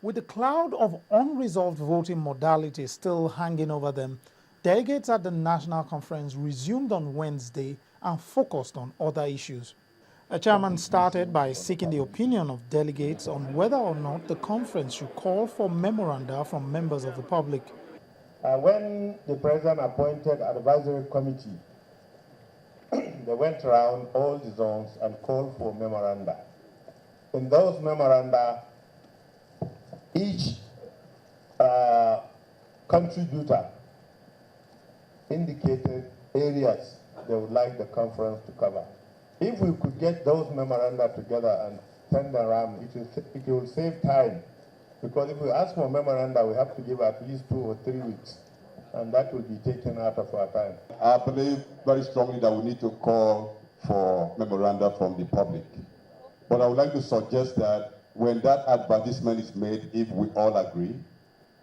With the cloud of unresolved voting modalities still hanging over them, delegates at the National Conference resumed on Wednesday and focused on other issues. A chairman started by seeking the opinion of delegates on whether or not the conference should call for memoranda from members of the public. When the president appointed advisory committee, they went around all the zones and called for memoranda. In those memoranda, each contributor indicated areas they would like the conference to cover. If we could get those memoranda together and send them around, it will save time. Because if we ask for memoranda, we have to give at least 2 or 3 weeks, and that will be taken out of our time. I believe very strongly that we need to call for memoranda from the public. But I would like to suggest that when that advertisement is made, if we all agree,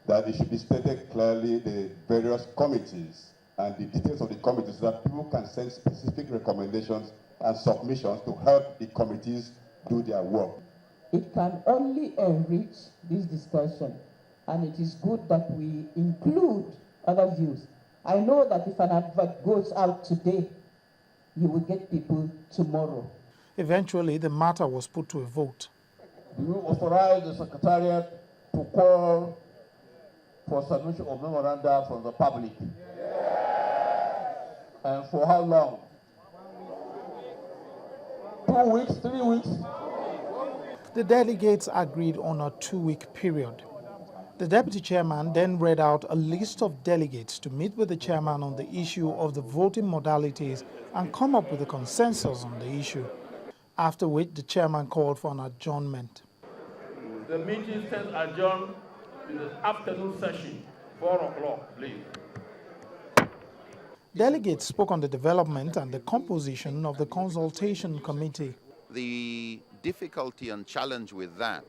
that it should be stated clearly the various committees and the details of the committees so that people can send specific recommendations and submissions to help the committees do their work. It can only enrich this discussion, and it is good that we include other views. I know that if an advert goes out today, you will get people tomorrow. Eventually, the matter was put to a vote. Do you authorize the Secretariat to call for submission of memoranda from the public? Yes. And for how long? 2 weeks, 3 weeks? The delegates agreed on a 2-week period. The deputy chairman then read out a list of delegates to meet with the chairman on the issue of the voting modalities and come up with a consensus on the issue, after which the chairman called for an adjournment. The meeting stands adjourned in the afternoon session, 4 o'clock, please. Delegates spoke on the development and the composition of the consultation committee. The difficulty and challenge with that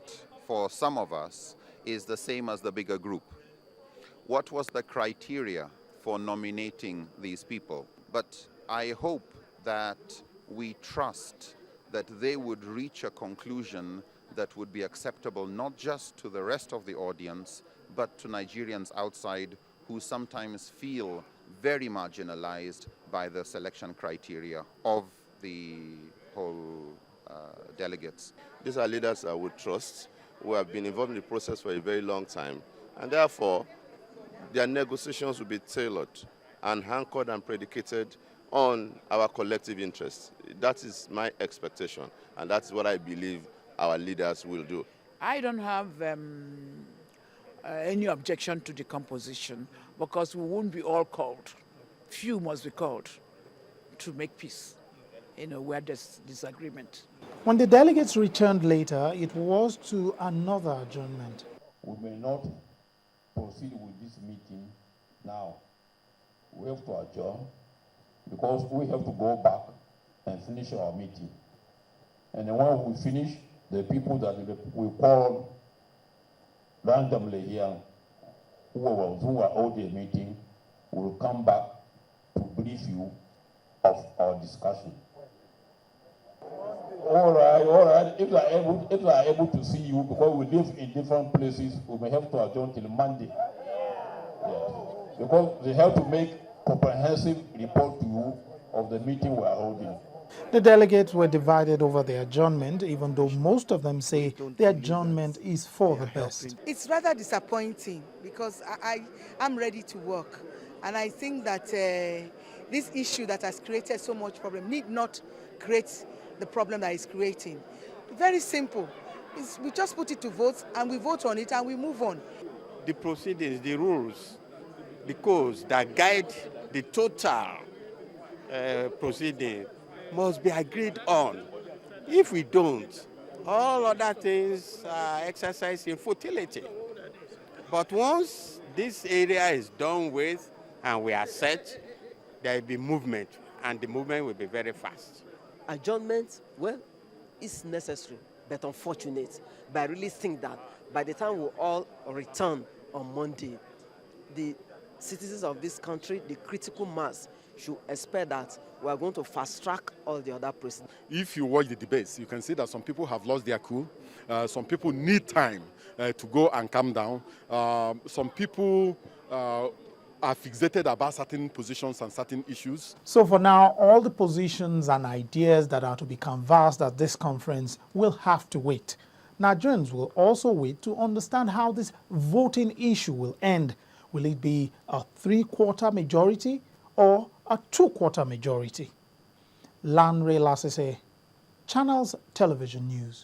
for some of us is the same as the bigger group. What was the criteria for nominating these people? But I hope that we trust that they would reach a conclusion that would be acceptable not just to the rest of the audience, but to Nigerians outside who sometimes feel very marginalized by the selection criteria of the whole delegates. These are leaders I would trust, who have been involved in the process for a very long time, and therefore their negotiations will be tailored and anchored and predicated on our collective interests. That is my expectation, and that's what I believe our leaders will do. I don't have any objection to the composition because we won't be all called. Few must be called to make peace, where there's disagreement. When the delegates returned later, it was to another adjournment. We may not proceed with this meeting now. We have to adjourn because we have to go back and finish our meeting. And then when we finish, the people that we call randomly here, who are holding a meeting, will come back to brief you of our discussion. All right. If they are able to see you, because we live in different places, we may have to adjourn till Monday. Yes. Because they have to make comprehensive report to you of the meeting we are holding. The delegates were divided over the adjournment, even though most of them say the adjournment is for the best. It's rather disappointing because I'm ready to work. And I think that this issue that has created so much problem need not create the problem that is creating. Very simple. We just put it to vote and we vote on it and we move on. The proceedings, the rules, the codes that guide the total proceeding must be agreed on. If we don't, all other things are exercised in futility. But once this area is done with and we are set, there will be movement, and the movement will be very fast. Adjournment, well, is necessary, but unfortunate. But I really think that by the time we all return on Monday, the citizens of this country, the critical mass, should expect that we are going to fast-track all the other precedents. If you watch the debates, you can see that some people have lost their cool. Some people need time to go and calm down. Some people are fixated about certain positions and certain issues. So for now, all the positions and ideas that are to be canvassed at this conference will have to wait. Nigerians will also wait to understand how this voting issue will end. Will it be a 3/4 majority or a 2/4 majority? Lanre Lasese, Channels Television News.